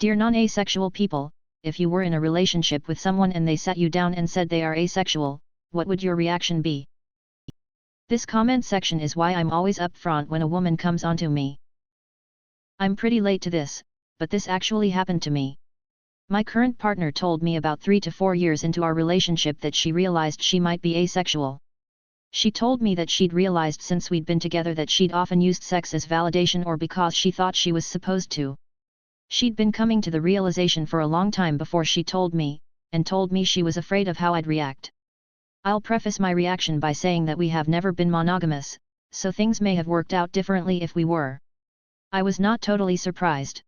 Dear non-asexual people, if you were in a relationship with someone and they sat you down and said they are asexual, what would your reaction be? This comment section is why I'm always upfront when a woman comes onto me. I'm pretty late to this, but this actually happened to me. My current partner told me about 3 to 4 years into our relationship that she realized she might be asexual. She told me that she'd realized since we'd been together that she'd often used sex as validation or because she thought she was supposed to. She'd been coming to the realization for a long time before she told me, and told me she was afraid of how I'd react. I'll preface my reaction by saying that we have never been monogamous, so things may have worked out differently if we were. I was not totally surprised.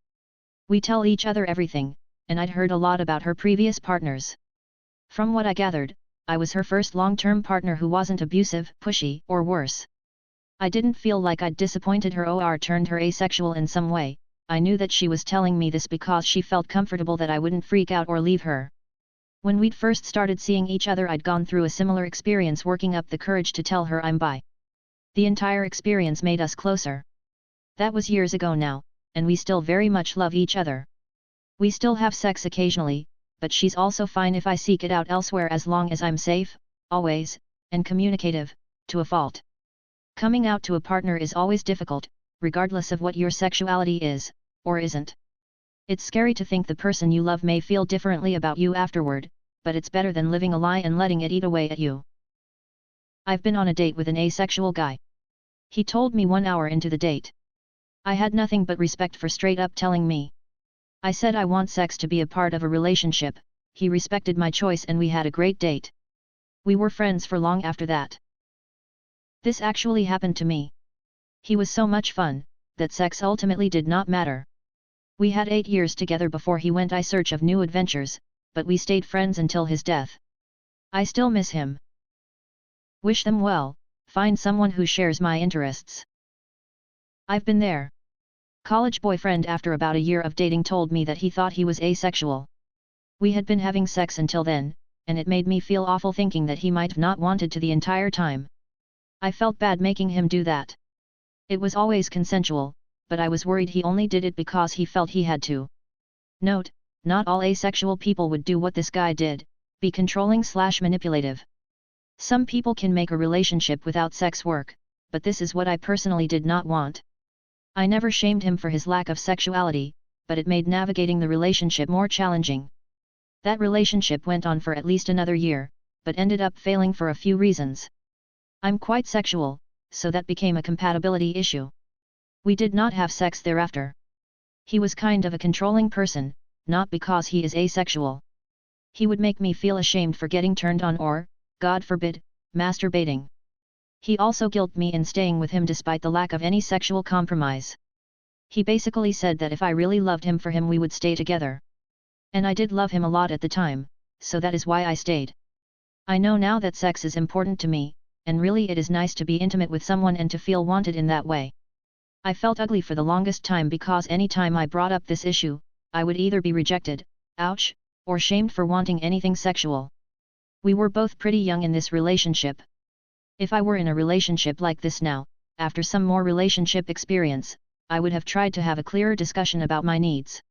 We tell each other everything, and I'd heard a lot about her previous partners. From what I gathered, I was her first long-term partner who wasn't abusive, pushy, or worse. I didn't feel like I'd disappointed her or turned her asexual in some way. I knew that she was telling me this because she felt comfortable that I wouldn't freak out or leave her. When we'd first started seeing each other, I'd gone through a similar experience, working up the courage to tell her I'm bi. The entire experience made us closer. That was years ago now, and we still very much love each other. We still have sex occasionally, but she's also fine if I seek it out elsewhere as long as I'm safe, always, and communicative, to a fault. Coming out to a partner is always difficult, regardless of what your sexuality is, or isn't. It's scary to think the person you love may feel differently about you afterward, but it's better than living a lie and letting it eat away at you. I've been on a date with an asexual guy. He told me 1 hour into the date. I had nothing but respect for straight up telling me. I said I want sex to be a part of a relationship. He respected my choice and we had a great date. We were friends for long after that. This actually happened to me. He was so much fun, that sex ultimately did not matter. We had 8 years together before he went in search of new adventures, but we stayed friends until his death. I still miss him. Wish them well, find someone who shares my interests. I've been there. College boyfriend after about a year of dating told me that he thought he was asexual. We had been having sex until then, and it made me feel awful thinking that he might have not wanted to the entire time. I felt bad making him do that. It was always consensual, but I was worried he only did it because he felt he had to. Note, not all asexual people would do what this guy did, be controlling/manipulative. Some people can make a relationship without sex work, but this is what I personally did not want. I never shamed him for his lack of sexuality, but it made navigating the relationship more challenging. That relationship went on for at least another year, but ended up failing for a few reasons. I'm quite sexual, so that became a compatibility issue. We did not have sex thereafter. He was kind of a controlling person, not because he is asexual. He would make me feel ashamed for getting turned on or, God forbid, masturbating. He also guilted me in staying with him despite the lack of any sexual compromise. He basically said that if I really loved him for him we would stay together. And I did love him a lot at the time, so that is why I stayed. I know now that sex is important to me, and really it is nice to be intimate with someone and to feel wanted in that way. I felt ugly for the longest time because any time I brought up this issue, I would either be rejected, ouch, or shamed for wanting anything sexual. We were both pretty young in this relationship. If I were in a relationship like this now, after some more relationship experience, I would have tried to have a clearer discussion about my needs.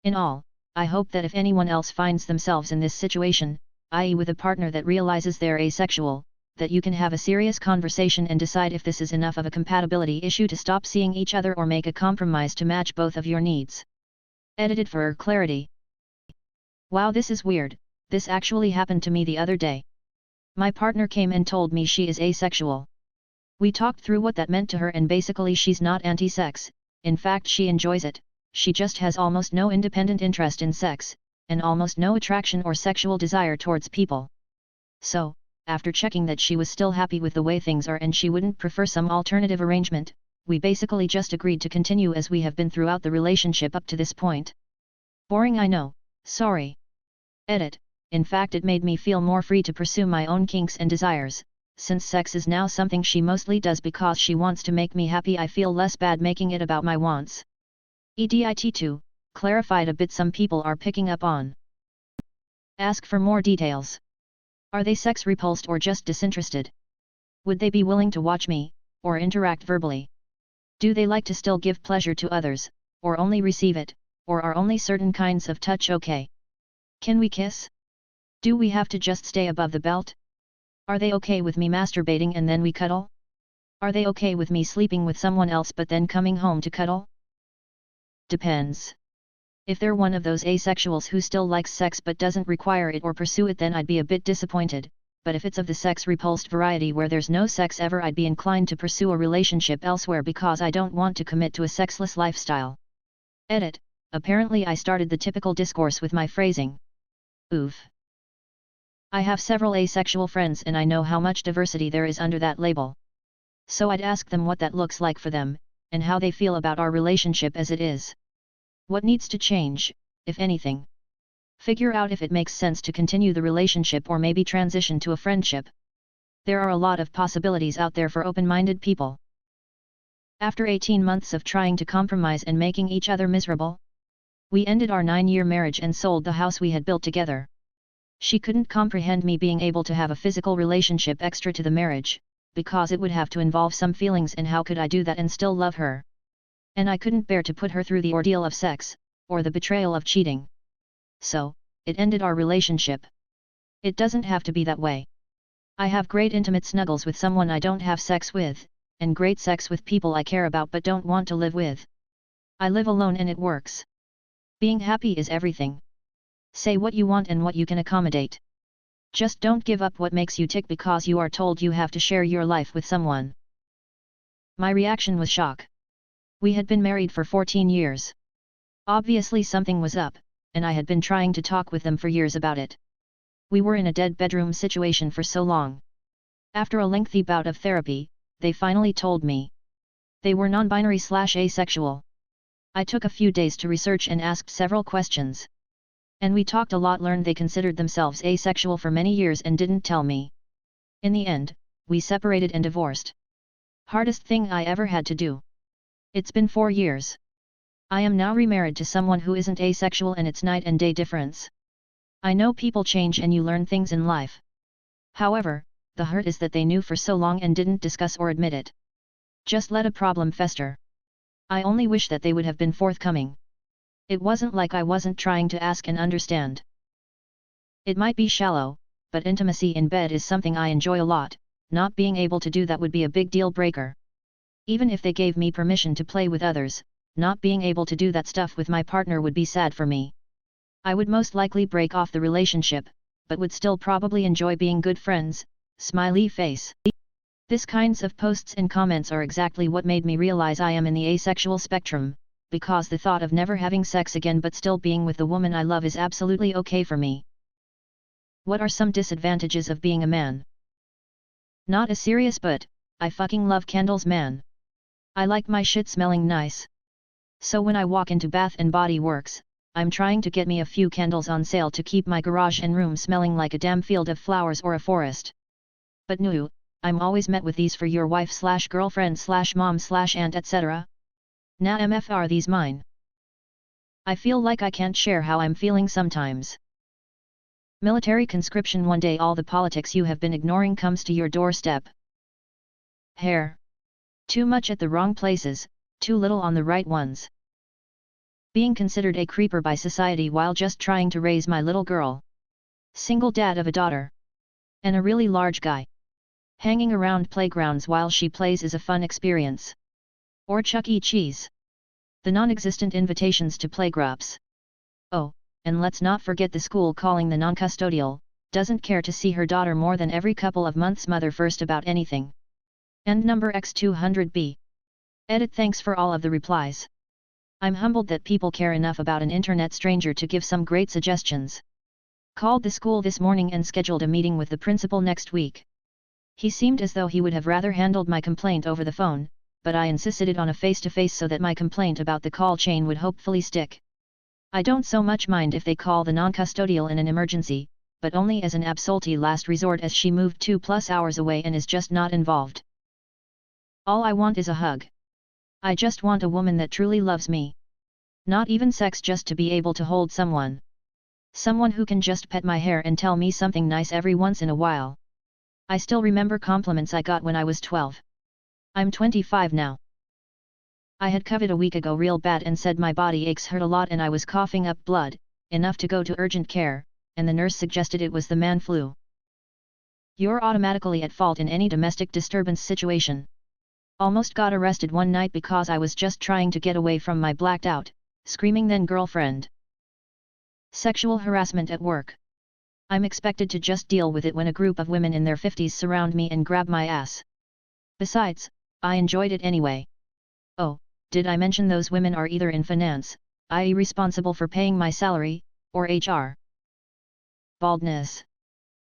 In all, I hope that if anyone else finds themselves in this situation, i.e. with a partner that realizes they're asexual, that you can have a serious conversation and decide if this is enough of a compatibility issue to stop seeing each other or make a compromise to match both of your needs. Edited for clarity. Wow, this is weird. This actually happened to me the other day. My partner came and told me she is asexual. We talked through what that meant to her and basically she's not anti-sex, in fact she enjoys it, she just has almost no independent interest in sex, and almost no attraction or sexual desire towards people. So, after checking that she was still happy with the way things are and she wouldn't prefer some alternative arrangement, we basically just agreed to continue as we have been throughout the relationship up to this point. Boring, I know, sorry. Edit. In fact, it made me feel more free to pursue my own kinks and desires. Since sex is now something she mostly does because she wants to make me happy, I feel less bad making it about my wants. EDIT2, clarified a bit some people are picking up on. Ask for more details. Are they sex repulsed or just disinterested? Would they be willing to watch me, or interact verbally? Do they like to still give pleasure to others, or only receive it, Or are only certain kinds of touch okay? Can we kiss? Do we have to just stay above the belt? Are they okay with me masturbating and then we cuddle? Are they okay with me sleeping with someone else but then coming home to cuddle? Depends. If they're one of those asexuals who still likes sex but doesn't require it or pursue it, then I'd be a bit disappointed, but if it's of the sex-repulsed variety where there's no sex ever, I'd be inclined to pursue a relationship elsewhere because I don't want to commit to a sexless lifestyle. Edit. Apparently I started the typical discourse with my phrasing. Oof. I have several asexual friends and I know how much diversity there is under that label. So I'd ask them what that looks like for them, and how they feel about our relationship as it is. What needs to change, if anything? Figure out if it makes sense to continue the relationship or maybe transition to a friendship. There are a lot of possibilities out there for open-minded people. After 18 months of trying to compromise and making each other miserable, we ended our 9-year marriage and sold the house we had built together. She couldn't comprehend me being able to have a physical relationship extra to the marriage, because it would have to involve some feelings, and how could I do that and still love her? And I couldn't bear to put her through the ordeal of sex, or the betrayal of cheating. So, it ended our relationship. It doesn't have to be that way. I have great intimate snuggles with someone I don't have sex with, and great sex with people I care about but don't want to live with. I live alone and it works. Being happy is everything. Say what you want and what you can accommodate. Just don't give up what makes you tick because you are told you have to share your life with someone. My reaction was shock. We had been married for 14 years. Obviously something was up, and I had been trying to talk with them for years about it. We were in a dead bedroom situation for so long. After a lengthy bout of therapy, they finally told me. They were non-binary/asexual. I took a few days to research and asked several questions. And we talked a lot, learned they considered themselves asexual for many years and didn't tell me. In the end, we separated and divorced. Hardest thing I ever had to do. It's been 4 years. I am now remarried to someone who isn't asexual and it's night and day difference. I know people change and you learn things in life. However, the hurt is that they knew for so long and didn't discuss or admit it. Just let a problem fester. I only wish that they would have been forthcoming. It wasn't like I wasn't trying to ask and understand. It might be shallow, but intimacy in bed is something I enjoy a lot. Not being able to do that would be a big deal breaker. Even if they gave me permission to play with others, not being able to do that stuff with my partner would be sad for me. I would most likely break off the relationship, but would still probably enjoy being good friends, smiley face. This kinds of posts and comments are exactly what made me realize I am in the asexual spectrum, because the thought of never having sex again but still being with the woman I love is absolutely okay for me. What are some disadvantages of being a man? Not as serious, but I fucking love candles, man. I like my shit smelling nice. So when I walk into Bath and Body Works, I'm trying to get me a few candles on sale to keep my garage and room smelling like a damn field of flowers or a forest. But no, I'm always met with these for your wife/girlfriend/mom/aunt etc. Nah, mf, are these mine? I feel like I can't share how I'm feeling sometimes. Military conscription, one day all the politics you have been ignoring comes to your doorstep. Hair. Too much at the wrong places, too little on the right ones. Being considered a creeper by society while just trying to raise my little girl. Single dad of a daughter. And a really large guy. Hanging around playgrounds while she plays is a fun experience. Or Chuck E. Cheese. The non-existent invitations to playgroups. Oh, and let's not forget the school calling the non-custodial, doesn't care to see her daughter more than every couple of months mother first about anything. End number X200B. Edit. Thanks for all of the replies. I'm humbled that people care enough about an internet stranger to give some great suggestions. Called the school this morning and scheduled a meeting with the principal next week. He seemed as though he would have rather handled my complaint over the phone, but I insisted on a face-to-face so that my complaint about the call chain would hopefully stick. I don't so much mind if they call the non-custodial in an emergency, but only as an absolute last resort, as she moved 2+ hours away and is just not involved. All I want is a hug. I just want a woman that truly loves me. Not even sex, just to be able to hold someone. Someone who can just pet my hair and tell me something nice every once in a while. I still remember compliments I got when I was 12. I'm 25 now. I had COVID a week ago real bad and said my body aches hurt a lot and I was coughing up blood, enough to go to urgent care, and the nurse suggested it was the man flu. You're automatically at fault in any domestic disturbance situation. Almost got arrested one night because I was just trying to get away from my blacked out, screaming then girlfriend. Sexual harassment at work. I'm expected to just deal with it when a group of women in their 50s surround me and grab my ass. Besides, I enjoyed it anyway. Oh, did I mention those women are either in finance, i.e. responsible for paying my salary, or HR. Baldness.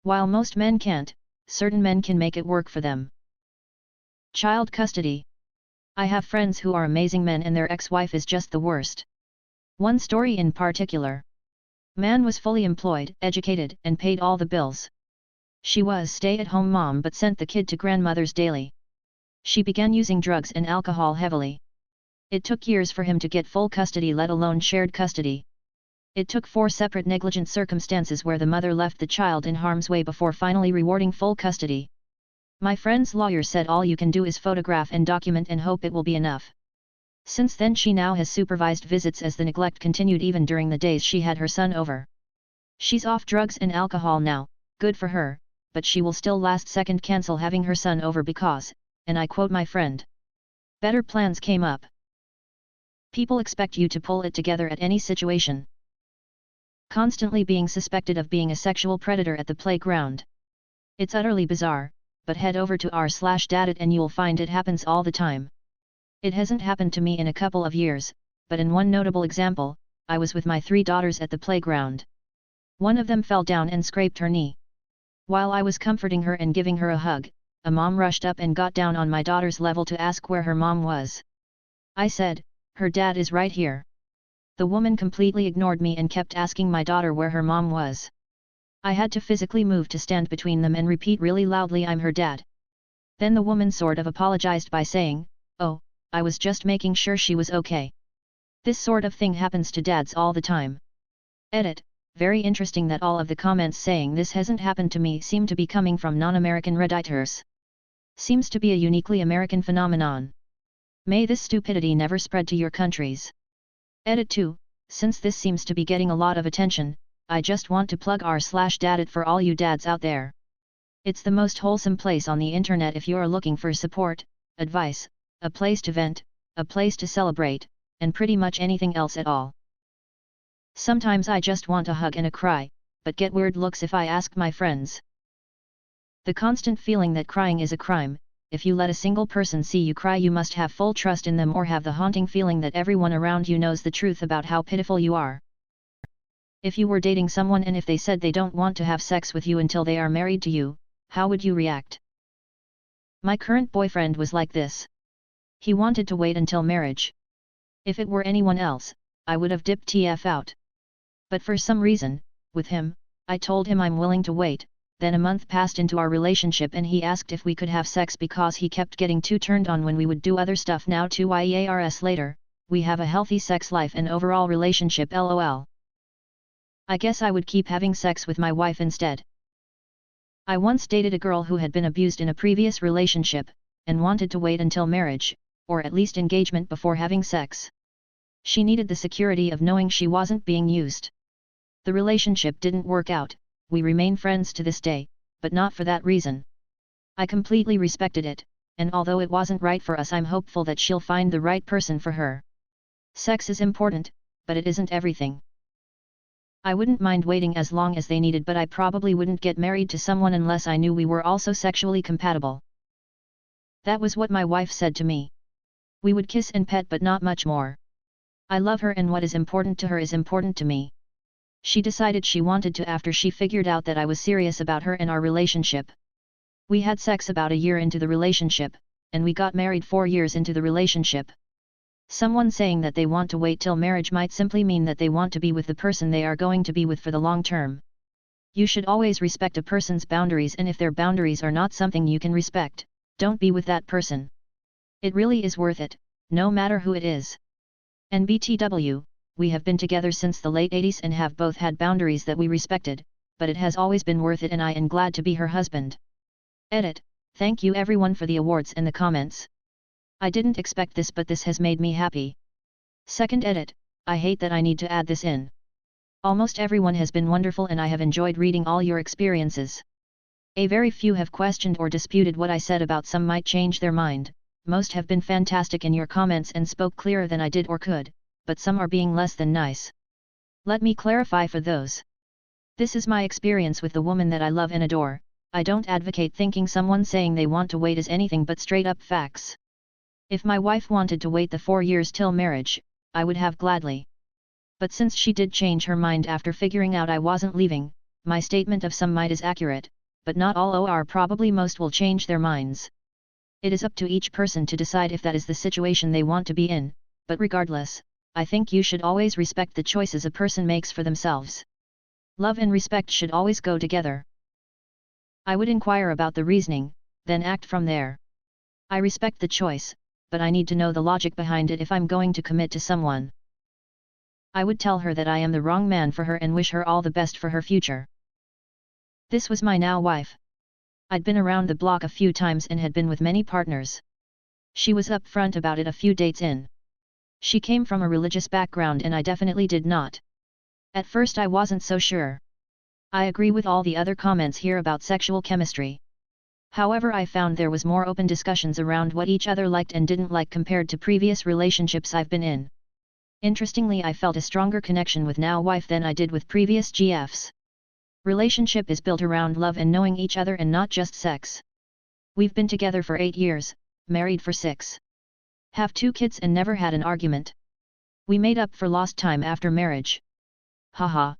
While most men can't, certain men can make it work for them. Child custody. I have friends who are amazing men and their ex-wife is just the worst. One story in particular. Man was fully employed, educated, and paid all the bills. She was stay-at-home mom but sent the kid to grandmother's daily. She began using drugs and alcohol heavily. It took years for him to get full custody, let alone shared custody. It took 4 separate negligent circumstances where the mother left the child in harm's way before finally rewarding full custody. My friend's lawyer said all you can do is photograph and document and hope it will be enough. Since then she now has supervised visits as the neglect continued even during the days she had her son over. She's off drugs and alcohol now, good for her, but she will still last second cancel having her son over because, and I quote my friend, better plans came up. People expect you to pull it together at any situation. Constantly being suspected of being a sexual predator at the playground. It's utterly bizarre, but head over to r/Reddit and you'll find it happens all the time. It hasn't happened to me in a couple of years, but in one notable example, I was with my 3 daughters at the playground. One of them fell down and scraped her knee. While I was comforting her and giving her a hug, a mom rushed up and got down on my daughter's level to ask where her mom was. I said, "Her dad is right here." The woman completely ignored me and kept asking my daughter where her mom was. I had to physically move to stand between them and repeat really loudly, "I'm her dad." Then the woman sort of apologized by saying, "Oh, I was just making sure she was okay." This sort of thing happens to dads all the time. Edit. Very interesting that all of the comments saying this hasn't happened to me seem to be coming from non-American Redditors. Seems to be a uniquely American phenomenon. May this stupidity never spread to your countries. Edit 2. Since this seems to be getting a lot of attention, I just want to plug r/Reddit for all you dads out there. It's the most wholesome place on the internet if you're looking for support, advice, a place to vent, a place to celebrate, and pretty much anything else at all. Sometimes I just want a hug and a cry, but get weird looks if I ask my friends. The constant feeling that crying is a crime. If you let a single person see you cry, you must have full trust in them or have the haunting feeling that everyone around you knows the truth about how pitiful you are. If you were dating someone and if they said they don't want to have sex with you until they are married to you, how would you react? My current boyfriend was like this. He wanted to wait until marriage. If it were anyone else, I would have dipped TF out. But for some reason, with him, I told him I'm willing to wait. Then a month passed into our relationship and he asked if we could have sex because he kept getting too turned on when we would do other stuff. Now 2 years later, we have a healthy sex life and overall relationship lol. I guess I would keep having sex with my wife instead. I once dated a girl who had been abused in a previous relationship, and wanted to wait until marriage, or at least engagement before having sex. She needed the security of knowing she wasn't being used. The relationship didn't work out. We remain friends to this day, but not for that reason. I completely respected it, and although it wasn't right for us, I'm hopeful that she'll find the right person for her. Sex is important, but it isn't everything. I wouldn't mind waiting as long as they needed, but I probably wouldn't get married to someone unless I knew we were also sexually compatible. That was what my wife said to me. We would kiss and pet but not much more. I love her and what is important to her is important to me. She decided she wanted to after she figured out that I was serious about her and our relationship. We had sex about a year into the relationship, and we got married 4 years into the relationship. Someone saying that they want to wait till marriage might simply mean that they want to be with the person they are going to be with for the long term. You should always respect a person's boundaries, and if their boundaries are not something you can respect, don't be with that person. It really is worth it, no matter who it is. And BTW, we have been together since the late 80s and have both had boundaries that we respected, but it has always been worth it and I am glad to be her husband. Edit. Thank you everyone for the awards and the comments. I didn't expect this, but this has made me happy. Second edit, I hate that I need to add this in. Almost everyone has been wonderful and I have enjoyed reading all your experiences. A very few have questioned or disputed what I said about some might change their mind, most have been fantastic in your comments and spoke clearer than I did or could, but some are being less than nice. Let me clarify for those. This is my experience with the woman that I love and adore. I don't advocate thinking someone saying they want to wait is anything but straight up facts. If my wife wanted to wait the 4 years till marriage, I would have gladly. But since she did change her mind after figuring out I wasn't leaving, my statement of some might is accurate, but not all or probably most will change their minds. It is up to each person to decide if that is the situation they want to be in, but regardless, I think you should always respect the choices a person makes for themselves. Love and respect should always go together. I would inquire about the reasoning, then act from there. I respect the choice, but I need to know the logic behind it if I'm going to commit to someone. I would tell her that I am the wrong man for her and wish her all the best for her future. This was my now wife. I'd been around the block a few times and had been with many partners. She was upfront about it a few dates in. She came from a religious background and I definitely did not. At first I wasn't so sure. I agree with all the other comments here about sexual chemistry. However, I found there was more open discussions around what each other liked and didn't like compared to previous relationships I've been in. Interestingly, I felt a stronger connection with now wife than I did with previous GFs. Relationship is built around love and knowing each other and not just sex. We've been together for 8 years, married for 6. Have 2 kids and never had an argument. We made up for lost time after marriage. Haha.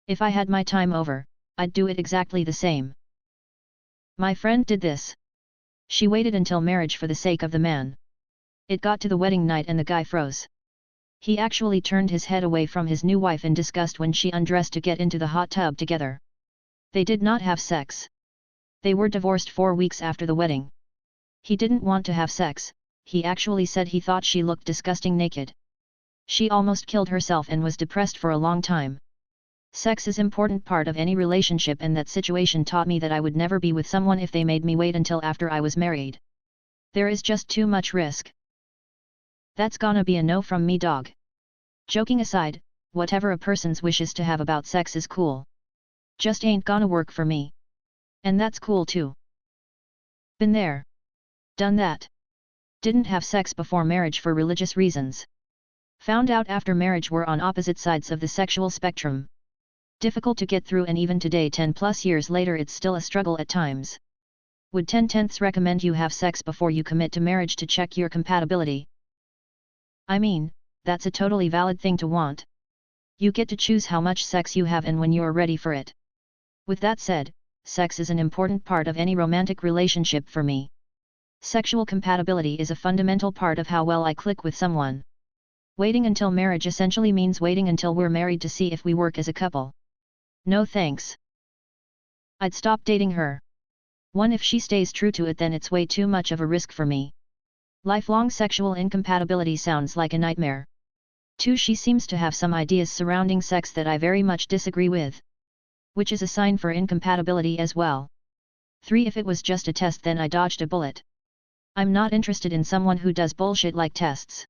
If I had my time over, I'd do it exactly the same. My friend did this. She waited until marriage for the sake of the man. It got to the wedding night and the guy froze. He actually turned his head away from his new wife in disgust when she undressed to get into the hot tub together. They did not have sex. They were divorced 4 weeks after the wedding. He didn't want to have sex, he actually said he thought she looked disgusting naked. She almost killed herself and was depressed for a long time. Sex is an important part of any relationship, and that situation taught me that I would never be with someone if they made me wait until after I was married. There is just too much risk. That's gonna be a no from me, dog. Joking aside, whatever a person's wishes to have about sex is cool. Just ain't gonna work for me. And that's cool too. Been there. Done that. Didn't have sex before marriage for religious reasons. Found out after marriage we're on opposite sides of the sexual spectrum. Difficult to get through, and even today 10+ years later it's still a struggle at times. Would 10/10ths recommend you have sex before you commit to marriage to check your compatibility? I mean, that's a totally valid thing to want. You get to choose how much sex you have and when you're ready for it. With that said, sex is an important part of any romantic relationship for me. Sexual compatibility is a fundamental part of how well I click with someone. Waiting until marriage essentially means waiting until we're married to see if we work as a couple. No thanks. I'd stop dating her. 1. If she stays true to it, then it's way too much of a risk for me. Lifelong sexual incompatibility sounds like a nightmare. 2. She seems to have some ideas surrounding sex that I very much disagree with. Which is a sign for incompatibility as well. 3. If it was just a test, then I dodged a bullet. I'm not interested in someone who does bullshit like tests.